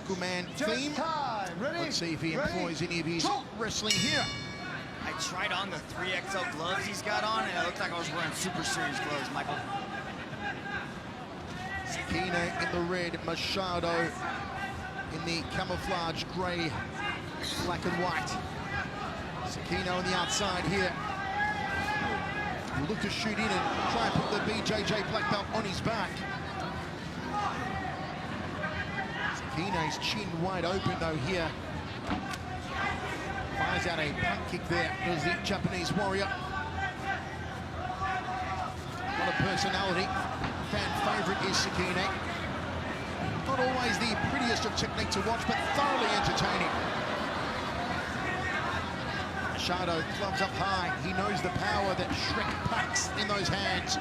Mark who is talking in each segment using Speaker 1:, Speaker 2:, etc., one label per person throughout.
Speaker 1: local man theme. Let's see if he employs any of his wrestling here.
Speaker 2: I tried on the 3XL gloves he's got on, and it looked like I was wearing Super Series gloves, Michael.
Speaker 1: Sekine in the red, Machado in the camouflage grey, black and white. Sekine on the outside here. Will look to shoot in and try and put the BJJ black belt on his back. Sekine's chin wide open though here. Fires out a punt kick there as the Japanese warrior. What a personality. Fan favourite is Sekine. Not always the prettiest of technique to watch, but thoroughly entertaining. Machado gloves up high. He knows the power that Shrek packs in those hands.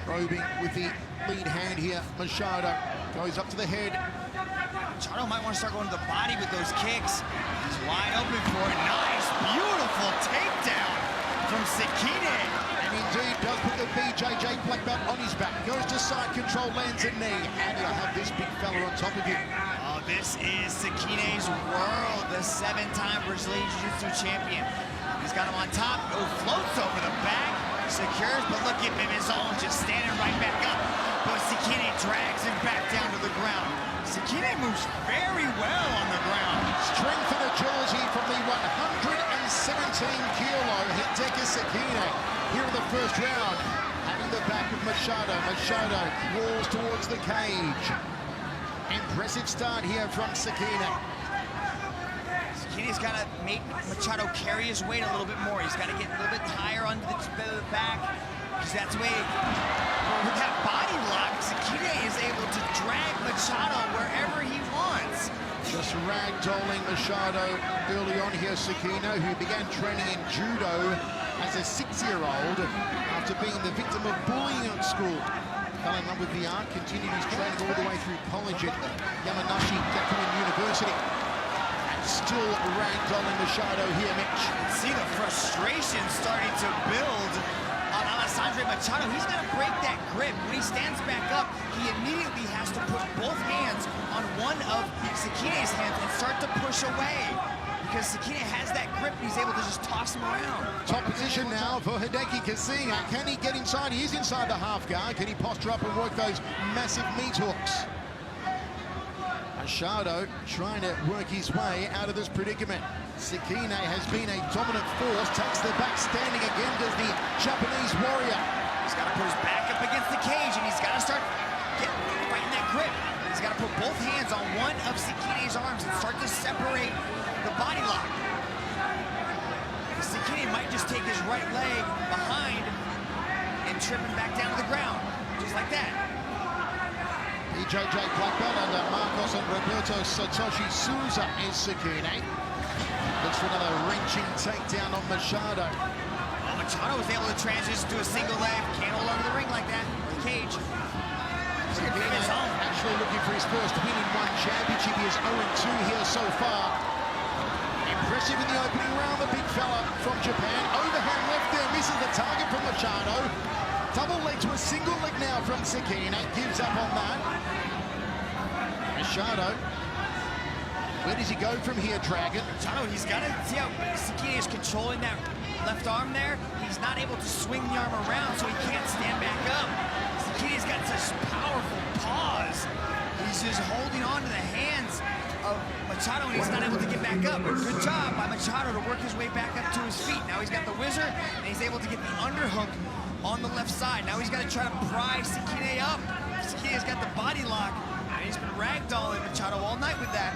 Speaker 1: Probing with the lead hand here. Machado goes up to the head.
Speaker 2: Machado might want to start going to the body with those kicks. He's wide open for it. Nice, beautiful takedown from Sekine.
Speaker 1: And indeed does put the BJJ black belt on his back. Goes to side control, lands a knee. And he'll have this big fella on top of him.
Speaker 2: Oh, this is Sekine's world, the 7-time Brazilian Jiu-Jitsu champion. He's got him on top. Oh, floats over the back. Secures, but look at Bebezão just standing right back up. But Sekine drags him back down to the ground. Sekine moves very well on the ground.
Speaker 1: Strength and agility from the 117-kilo Hideki Sekine here in the first round. Having the back of Machado. Machado rolls towards the cage. Impressive start here from Sekine.
Speaker 2: Sekine's got to make Machado carry his weight a little bit more. He's got to get a little bit higher on the back, because that's the way, with that body lock, Sekine is able to drag Machado wherever he wants.
Speaker 1: Just ragdolling Machado early on here. Sekine, who began training in judo as a 6-year-old after being the victim of bullying at school. Fell in love with the art, continued his training all the way through college at Yamanashi Gakuin University. And still ragdolling Machado here, Mitch.
Speaker 2: See the frustration starting to build on Alexandre Machado. He's got to break that grip. When he stands back up, he immediately has to put both hands on one of Sekine's hands and start to push away. Because Sekine has that grip, and he's able to just toss him around.
Speaker 1: Top position now for Hideki Sekine. Can he get inside? He is inside the half guard. Can he posture up and work those massive meat hooks? Machado trying to work his way out of this predicament. Sekine has been a dominant force, takes the back standing again, does the Japanese warrior.
Speaker 2: He's got to put his back up against the cage, and he's got to start getting right in that grip. He's got to put both hands on one of Sekine's arms and start to separate the body lock. Sekine might just take his right leg behind and trip him back down to the ground, just like that.
Speaker 1: BJJ black belt under Marcos and Roberto Satoshi Souza is Sekine. Looks for another wrenching takedown on Machado.
Speaker 2: Oh, Machado was able to transition to a single leg. Can't hold on to the ring like that, or the cage.
Speaker 1: Actually looking for his first win in one championship. He is 0-2 here so far. Impressive in the opening round, the big fella from Japan. Overhand left there, misses the target from Machado. Double leg to a single leg now from Sekine. Gives up on that. Machado. Where does he go from here, Dragon?
Speaker 2: Machado, he's got to see how Sekine is controlling that left arm there. He's not able to swing the arm around, so he can't stand back up. Sekine's got such powerful paws. He's just holding on to the hands of Machado, and he's not able to get back up. Good job by Machado to work his way back up to his feet. Now he's got the whizzer, and he's able to get the underhook on the left side. Now he's got to try to pry Sekine up. Sekine's got the body lock, and he's been ragdolling Machado all night with that.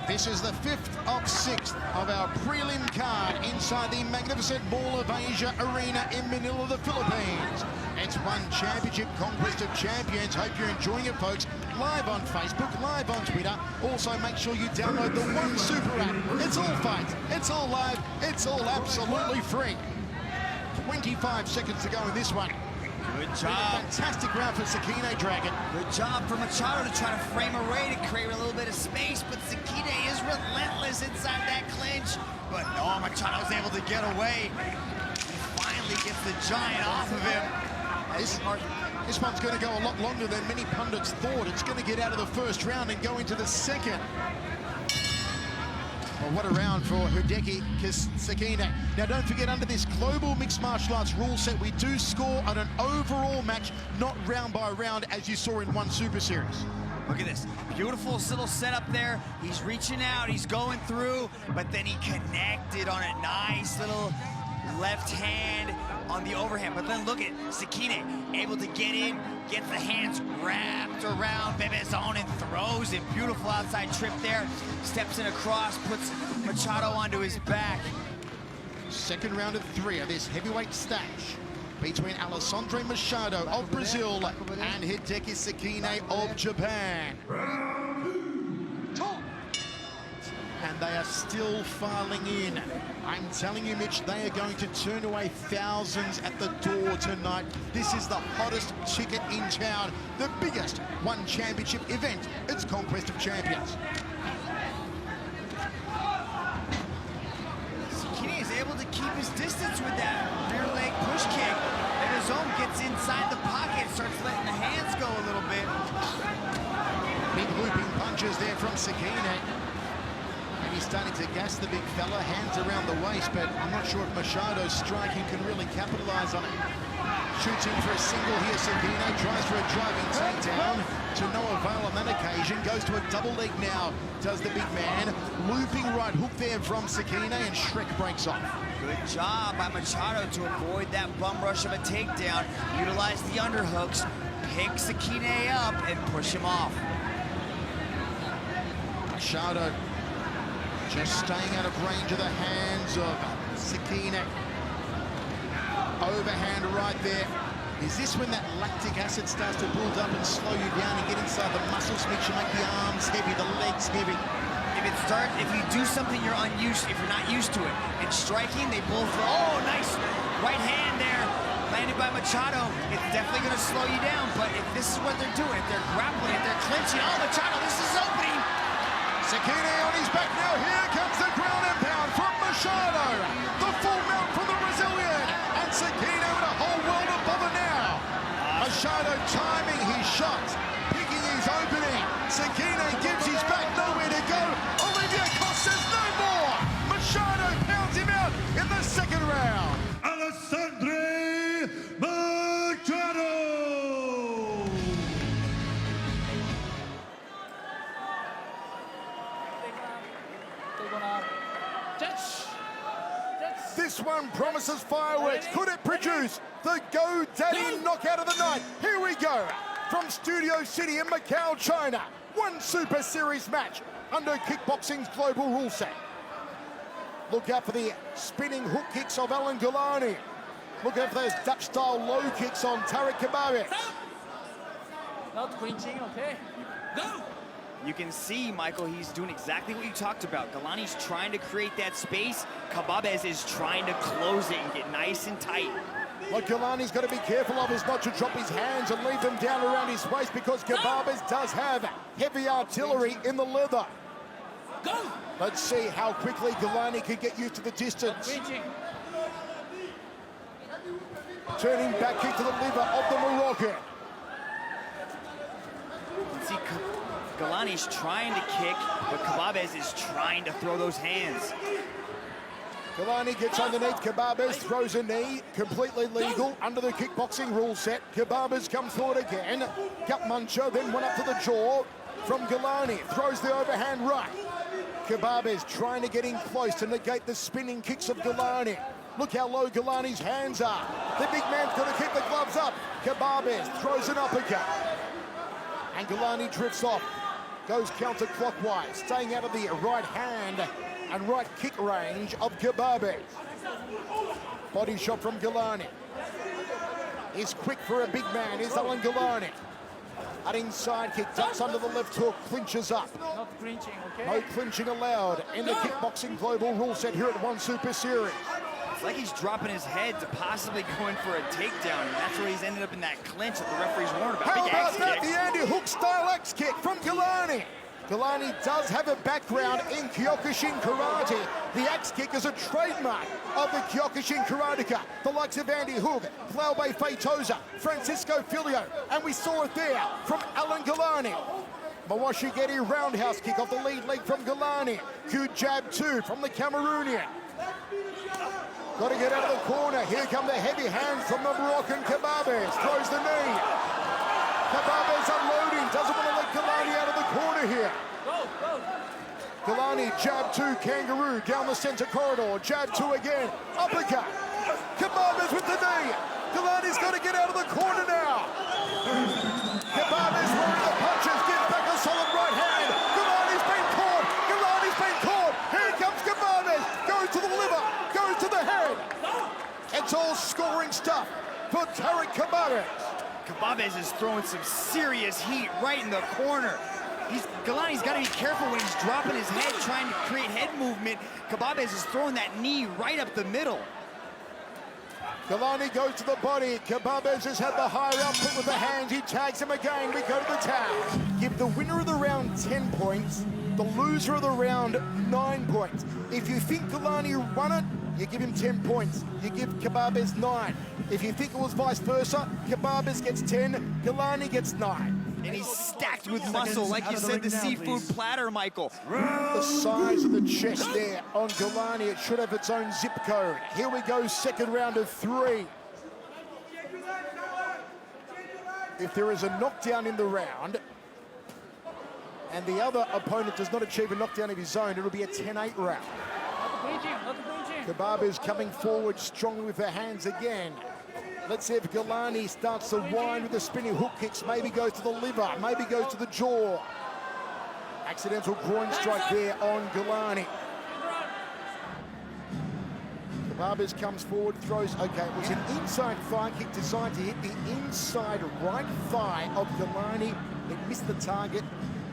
Speaker 1: This is the 5th of 6th of our prelim card inside the magnificent Mall of Asia Arena in Manila, the Philippines. It's one championship, conquest of champions. Hope you're enjoying it, folks. Live on Facebook, live on Twitter. Also, make sure you download the One Super app. It's all fight, it's all live, it's all absolutely free. 25 seconds to go in this one.
Speaker 2: Good job.
Speaker 1: Fantastic round for Sekine, Dragon.
Speaker 2: Good job for Machado to try to frame a ray to create a little bit of space, but Sekine is relentless inside that clinch. But no, Machado's able to get away. He finally gets the giant off of him.
Speaker 1: This one's going to go a lot longer than many pundits thought. It's going to get out of the first round and go into the second. Well, what a round for Hideki Sakine. Now, don't forget, under this global mixed martial arts rule set, we do score on an overall match, not round by round, as you saw in one Super Series.
Speaker 2: Look at this, beautiful little setup there. He's reaching out, he's going through, but then he connected on a nice little left hand on the overhand. But then look at Sakine, able to get in, gets the hands wrapped around Bebezão and throws it. Beautiful outside trip there. Steps in across, puts Machado onto his back.
Speaker 1: Second round of 3 of this heavyweight stash between Alexandre Machado of Brazil and Hideki Sakine of Japan. And they are still filing in. I'm telling you, Mitch, they are going to turn away thousands at the door tonight. This is the hottest ticket in town, the biggest one championship event. It's Conquest of Champions.
Speaker 2: Sakine is able to keep his distance with that rear leg push kick. Bebezão gets inside the pocket, starts letting the hands go a little bit.
Speaker 1: Big looping punches there from Sakine. And he's starting to gas the big fella, hands around the waist, but I'm not sure if Machado's striking can really capitalize on it. Shoots in for a single here, Sakine tries for a driving takedown, to no avail on that occasion, goes to a double leg now, does the big man. Looping right hook there from Sakine, and Shrek breaks off.
Speaker 2: Good job by Machado to avoid that bum rush of a takedown, utilize the underhooks, pick Sakine up, and push him off.
Speaker 1: Machado just staying out of range of the hands of Sakine. Overhand right there. Is this when that lactic acid starts to build up and slow you down and get inside the muscles, makes you make the arms heavy, the legs heavy?
Speaker 2: If you do something if you're not used to it, and striking, they both, oh, nice right hand there, landed by Machado. It's definitely gonna slow you down, but if this is what they're doing, if they're grappling, if they're clinching, oh, Machado, this is opening.
Speaker 1: Sakine on his back now. Here comes the ground and pound from Machado. The full mount from the Brazilian. And Sakine with a whole world above it now. Machado timing his shots, picking his opening. Sakine gives his back, nowhere to go. Olivier Costa says no more. Machado pounds him out in the second round.
Speaker 3: Alexandre Machado!
Speaker 1: This one promises fireworks. Could it produce the go-daddy knockout of the night? Here we go. From Studio City in Macau, China. One Super Series match under kickboxing's global rule set. Look out for the spinning hook kicks of Alan Gulani. Look out for those Dutch-style low kicks on Tarek Kebabez.
Speaker 4: Not clinching, okay? Go!
Speaker 2: You can see, Michael, he's doing exactly what you talked about. Galani's trying to create that space. Kebabez is trying to close it and get nice and tight.
Speaker 1: What Galani's got to be careful of is not to drop his hands and leave them down around his waist, because Kebabez does have heavy artillery in the leather.
Speaker 4: Go!
Speaker 1: Let's see how quickly Galani can get used to the distance.
Speaker 4: Clinching.
Speaker 1: Turning back kick to the liver of the Moroccan.
Speaker 2: You can see Galani's trying to kick, but Kebabez is trying to throw those hands.
Speaker 1: Galani gets underneath Kebabez, throws a knee, completely legal under the kickboxing rule set. Kebabez comes forward again. Gut muncher, then went up to the jaw from Galani. Throws the overhand right. Kebabez trying to get in close to negate the spinning kicks of Galani. Look how low Galani's hands are. The big man's got to keep the gloves up. Kebabez throws an uppercut. And Galani drifts off. Goes counterclockwise, staying out of the right hand and right kick range of Kebabez. Body shot from Galani. He's quick for a big man, is Alan Galani. An inside kick, ducks under the left hook, clinches up.
Speaker 4: Not clinching, okay?
Speaker 1: No clinching allowed in the kickboxing global rule set here at One Super Series.
Speaker 2: It's like he's dropping his head to possibly going for a takedown, and that's where he's ended up in that clinch that the referee's warned about.
Speaker 1: How
Speaker 2: Big
Speaker 1: about
Speaker 2: X
Speaker 1: that?
Speaker 2: kick.
Speaker 1: The Andy Hook style X kick from Galani. Galani does have a background in Kyokushin karate. The axe kick is a trademark of the Kyokushin karateka. The likes of Andy Hook, Glaube Feitosa, Francisco Filio, and we saw it there from Alan Galani. Mawashi Getty roundhouse kick off the lead leg from Galani. Good jab too from the Cameroonian. Got to get out of the corner. Here come the heavy hands from the Moroccan Kebabes. Throws the knee. Kebabes unloading. Doesn't want to let Galani out of the corner here.
Speaker 4: Go, go.
Speaker 1: Galani, jab two, kangaroo, down the center corridor. Jab two again. Uppercut. Kebabes with the knee. Galani's got to get out of the corner now. Kebabes throwing the punches. Gives back a solid right hand. Galani's been caught. Galani's been caught. Here comes Kebabes. Goes to the liver. Goes to the head. It's all scoring stuff for Tarek Kebabes.
Speaker 2: Kebabes is throwing some serious heat right in the corner. Galani's got to be careful when he's dropping his head, trying to create head movement. Kebabes is throwing that knee right up the middle.
Speaker 1: Galani goes to the body. Kebabes has had the higher output with the hands. He tags him again. We go to the tag. Give the winner of the round 10 points, the loser of the round 9 points. If you think Galani won it, you give him 10 points. You give Kebabes 9. If you think it was vice versa, Kebabes gets 10, Galani gets 9.
Speaker 2: And he's stacked with muscle, like you said, the seafood platter, Michael.
Speaker 1: The size of the chest there on Galani, it should have its own zip code. Here we go, second round of 3. If there is a knockdown in the round, and the other opponent does not achieve a knockdown of his own, it'll be a 10-8 round. Kebabes coming forward strongly with the hands again. Let's see if Galani starts to wind with the spinning hook kicks. Maybe goes to the liver, maybe goes to the jaw. Accidental groin strike there on Galani. Kebabes comes forward, throws, okay, it was an inside thigh kick designed to hit the inside right thigh of Galani. It missed the target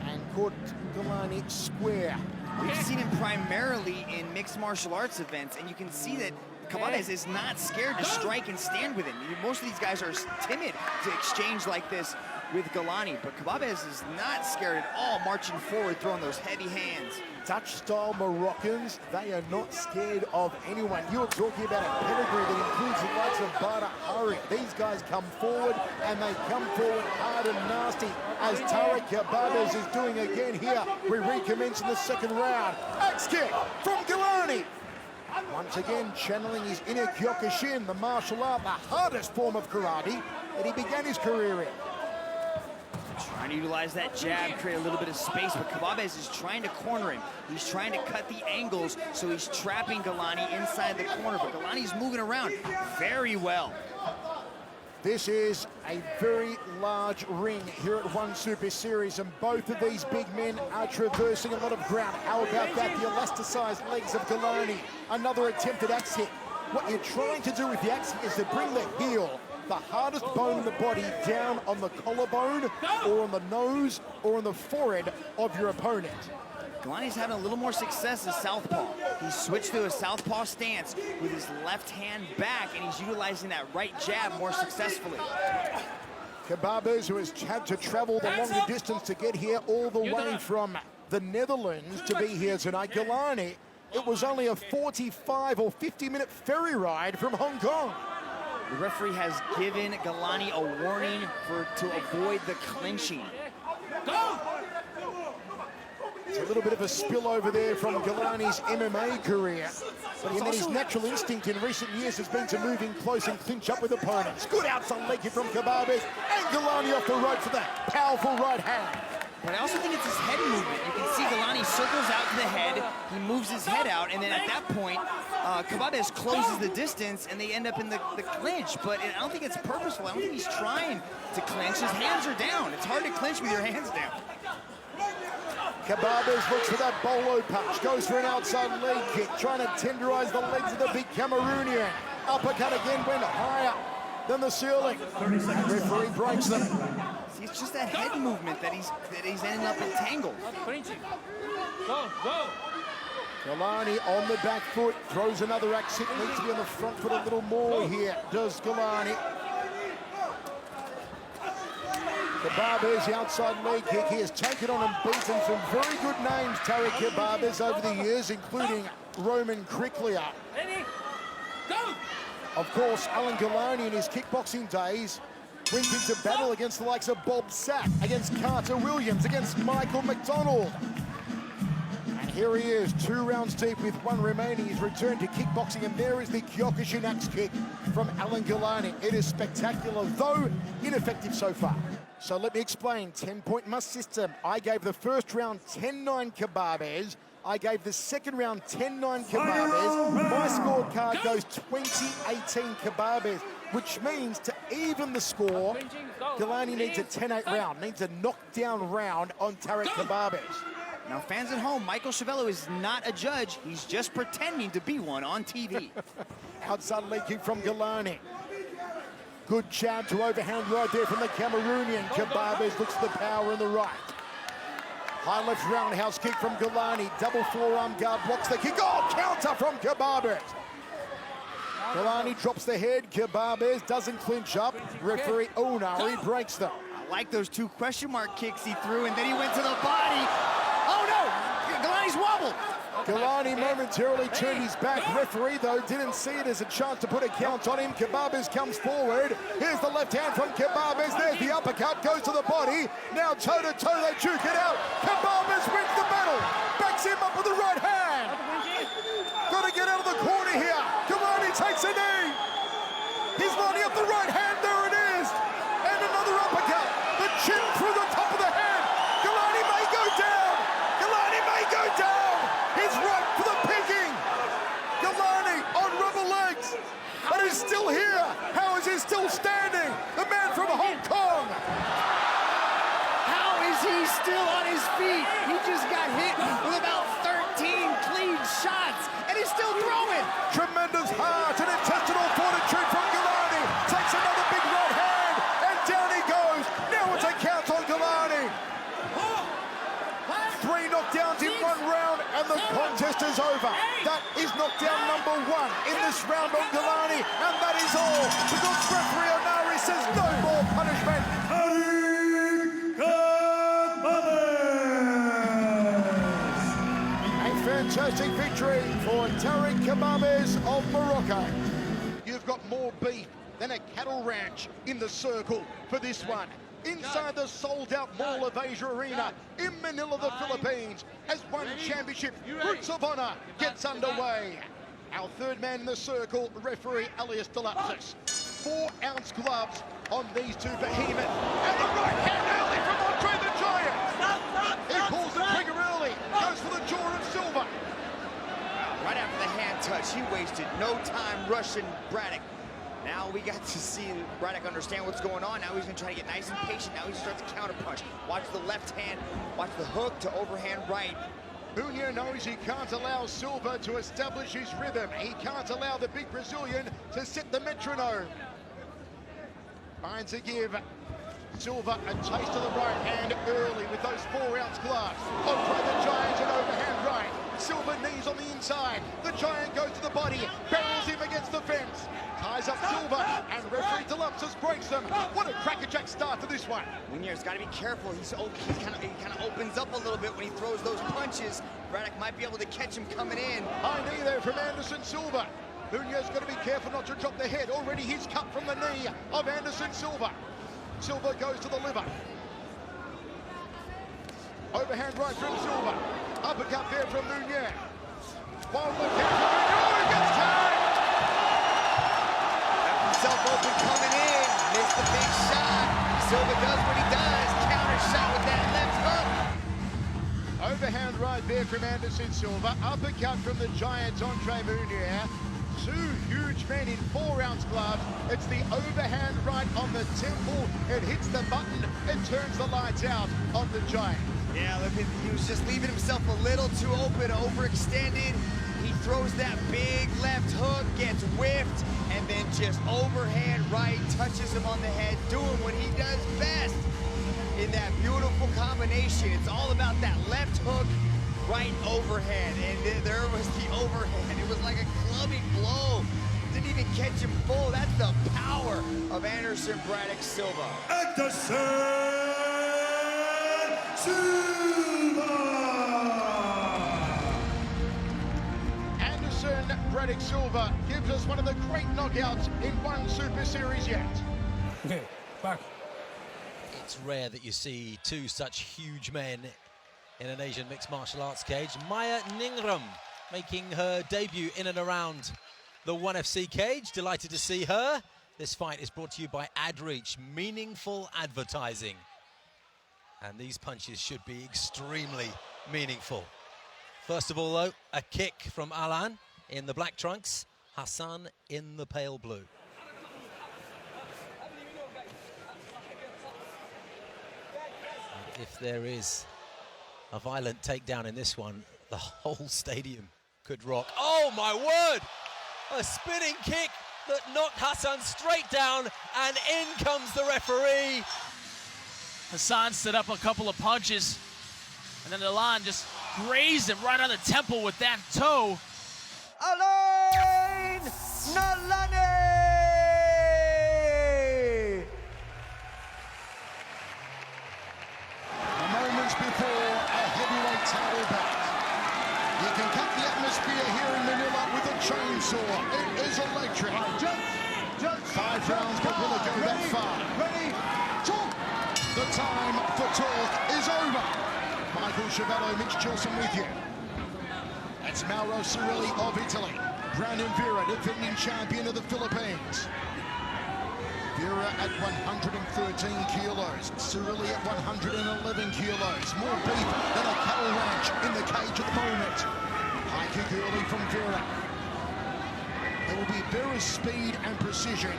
Speaker 1: and caught Galani square.
Speaker 2: We've seen him primarily in mixed martial arts events, and you can see that Kebabes is not scared to strike and stand with him. Most of these guys are timid to exchange like this with Galani, but Kebabes is not scared at all, marching forward, throwing those heavy hands.
Speaker 1: Dutch-style Moroccans, they are not scared of anyone. You're talking about a pedigree that includes the likes of Bada Hari. These guys come forward, and they come forward hard and nasty, as Tarek Kebabes is doing again here. We recommence in the second round. Axe kick from Galani. Once again, channeling his inner Kyokushin, the martial art, the hardest form of karate that he began his career in.
Speaker 2: Trying to utilize that jab, create a little bit of space, but Kebabes is trying to corner him. He's trying to cut the angles, so he's trapping Galani inside the corner, but Galani's moving around very well.
Speaker 1: This is a very large ring here at One Super Series, and both of these big men are traversing a lot of ground. How about that? The elasticized legs of Galani. Another attempted axe hit. What you're trying to do with the axe hit is to bring the heel, the hardest bone in the body, down on the collarbone or on the nose or on the forehead of your opponent.
Speaker 2: Galani's having a little more success as southpaw. He's switched to a southpaw stance with his left hand back, and he's utilizing that right jab more successfully.
Speaker 1: Kebabes, who has had to travel the longer distance to get here all the way from the Netherlands to be here tonight. Galani, it was only a 45 or 50-minute ferry ride from Hong Kong.
Speaker 2: The referee has given Galani a warning to avoid the clinching.
Speaker 4: Go!
Speaker 1: It's a little bit of a spillover there from Galani's MMA career. But his natural instinct in recent years has been to move in close and clinch up with opponents. Good outside leg kick from Kebabes, and Galani off the rope for that powerful right hand.
Speaker 2: But I also think it's his head movement. You can see Galani circles out to the head, he moves his head out, and then at that point, Kebabes closes the distance, and they end up in the clinch. But I don't think it's purposeful. I don't think he's trying to clinch. His hands are down. It's hard to clinch with your hands down.
Speaker 1: Kebabes looks for that bolo punch, goes for an outside leg kick, trying to tenderize the legs of the big Cameroonian. Uppercut again went higher than the ceiling. Referee breaks them.
Speaker 2: See, it's just that head movement that he's ending up entangled.
Speaker 4: Go, go.
Speaker 1: Galani on the back foot, throws another axe hit, needs to be on the front foot a little more here, does Galani. Kebabes, the outside leg kick. He has taken on and beaten some very good names, Tarek Kebabes, over the years, including Roman Cricklier.
Speaker 4: Ready? Go!
Speaker 1: Of course, Alan Galani in his kickboxing days went into battle against the likes of Bob Sapp, against Carter Williams, against Michael McDonald. And here he is, 2 rounds deep with 1 remaining. He's returned to kickboxing, and there is the Kyokushin axe kick from Alan Galani. It is spectacular, though ineffective so far. So let me explain, 10-point must system. I gave the first round 10-9 Kebabes. I gave the second round 10-9 Kebabes. My scorecard goes 20-18 Kebabes, which means to even the score, Galani needs a 10-8 round, needs a knockdown round on Tarek Kebabes.
Speaker 2: Now, fans at home, Michael Chavello is not a judge. He's just pretending to be one on TV.
Speaker 1: Outside leg kick from Galani. Good jab to overhand right there from the Cameroonian. Kebabes looks for the power in the right. High left roundhouse kick from Galani. Double forearm guard blocks the kick. Oh, counter from Kebabes. Galani drops the head. Kebabes doesn't clinch up. Referee Onari breaks them.
Speaker 2: I like those 2 question mark kicks he threw, and then he went to the body. Oh, no! Galani's wobbled.
Speaker 1: Galani momentarily turned his back. Referee, though, didn't see it as a chance to put a count on him. Kebabes comes forward. Here's the left hand from Kebabes. There's the uppercut, goes to the body. Now toe-to-toe, they juke it out. Kebabes wins the battle. Backs him up with the right hand. Got to get out of the corner here. Galani takes a knee. He's lining up the right hand. There it is. And another uppercut. The chin through the top of the head. Galani may go down. Galani may go down. He's right for the picking. Galani on rubber legs. But he's still here. How is he still standing? The man from Hong Kong.
Speaker 2: How is he still on his feet? He just got hit with about 13 clean shots, and he's still throwing.
Speaker 1: Tremendous heart and intestinal fortitude from Galani. Takes another big right hand, and down he goes. Now it's a count on Galani. 3 knockdowns in 1 round, and the contest is over. That is knockdown number 1 in this round on Galani, and that is all. Because referee Onari says no more punishment. A fantastic victory for Tarek Kebabes of Morocco. You've got more beef than a cattle ranch in the circle for this one. Inside the sold-out Mall of Asia Arena in Manila, the Philippines, as ONECHAMPIONSHIP Roots of Honor gets underway. Our third man in the circle, referee Elias Delapsis. 4-ounce gloves on these 2 behemoths. And the right hand early from Andre the Giant. He pulls the trigger early, goes for the jaw of Silva.
Speaker 2: Right after the hand touch, he wasted no time rushing Braddock. Now we got to see Braddock understand what's going on. Now he's going to try to get nice and patient. Now he starts to counterpunch. Watch the left hand. Watch the hook to overhand right.
Speaker 1: Cunha knows he can't allow Silva to establish his rhythm. He can't allow the big Brazilian to set the metronome. Finds a give. Silva a taste of the right hand early with those 4-ounce gloves. Andre the Giant an overhand right. Silva knees on the inside. The Giant goes to the body, barrels him against the fence. Ties up Silva, and referee Delapsis breaks them. What a crackerjack start to this one.
Speaker 2: Munier's got to be careful. He kind of opens up a little bit when he throws those punches. Braddock might be able to catch him coming in.
Speaker 1: High knee there from Anderson Silva. Munier's got to be careful not to drop the head. Already he's cut from the knee of Anderson Silva. Silva goes to the liver. Overhand right from Silva. Uppercut there from Munier. One look out from Munier. Oh, he gets tied.
Speaker 2: Left himself open coming in. Missed the big shot. Silva does what he does. Counter shot with that left hook.
Speaker 1: Overhand right there from Anderson Silva. Uppercut from the Giants, Andre Munier. 2 huge men in 4-ounce gloves. It's the overhand right on the temple. It hits the button. It turns the lights out on the Giant.
Speaker 2: Yeah, look, he was just leaving himself a little too open, overextended. He throws that big left hook, gets whiffed, and then just overhand right, touches him on the head, doing what he does best in that beautiful combination. It's all about that left hook, right overhand, and there was the overhand. It was like a clubbing blow. Didn't even catch him full. That's the power of Anderson Braddock Silva.
Speaker 3: Anderson
Speaker 1: Silva gives us one of the great knockouts in one Super Series yet.
Speaker 4: Okay, back.
Speaker 5: It's rare that you see two such huge men in an Asian mixed martial arts cage. Maya Ningrum making her debut in and around the ONE FC cage. Delighted to see her. This fight is brought to you by AdReach, meaningful advertising. And these punches should be extremely meaningful. First of all, though, a kick from Alan in the black trunks, Hassan in the pale blue. And if there is a violent takedown in this one, the whole stadium could rock. Oh my word! A spinning kick that knocked Hassan straight down, and in comes the referee.
Speaker 6: Hassan set up a couple of punches, and then Alan just grazed him right on the temple with that toe.
Speaker 2: Alain Nalane!
Speaker 1: Moments before a heavyweight title bout. You can cut the atmosphere here in Manila with a chainsaw. It is electric. Just 5 rounds, but will it go that far? Ready, talk! The time for talk is over. Michael Chiavello, Mitch Chilson with you. It's Mauro Cirilli of Italy. Brandon Vera, defending champion of the Philippines. Vera at 113 kilos. Cirilli at 111 kilos. More beef than a cattle ranch in the cage at the moment. High kick early from Vera. There will be Vera's speed and precision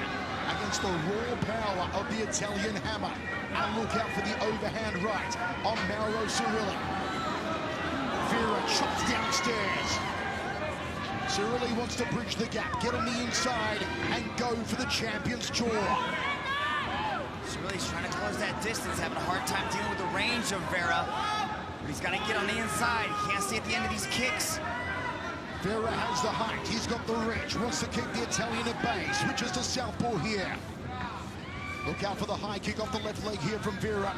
Speaker 1: against the raw power of the Italian hammer. And look out for the overhand right on Mauro Cirilli. Vera chops downstairs. Cirilli wants to bridge the gap, get on the inside, and go for the champion's jaw.
Speaker 2: Cirilli's trying to close that distance, having a hard time dealing with the range of Vera. But he's got to get on the inside. He can't stay at the end of these kicks.
Speaker 1: Vera has the height, he's got the reach, wants to keep the Italian at bay, switches to southpaw here. Look out for the high kick off the left leg here from Vera.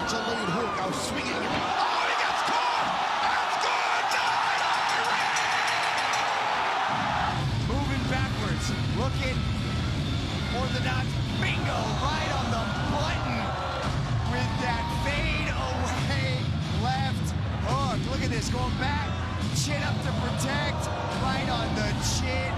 Speaker 1: It's a lead hook, oh, swinging. Oh, he gets caught! It's good!
Speaker 2: Moving backwards, looking orthodox, bingo, right on the button with that fade away left hook. Look at this, going back, chin up to protect, right on the chin.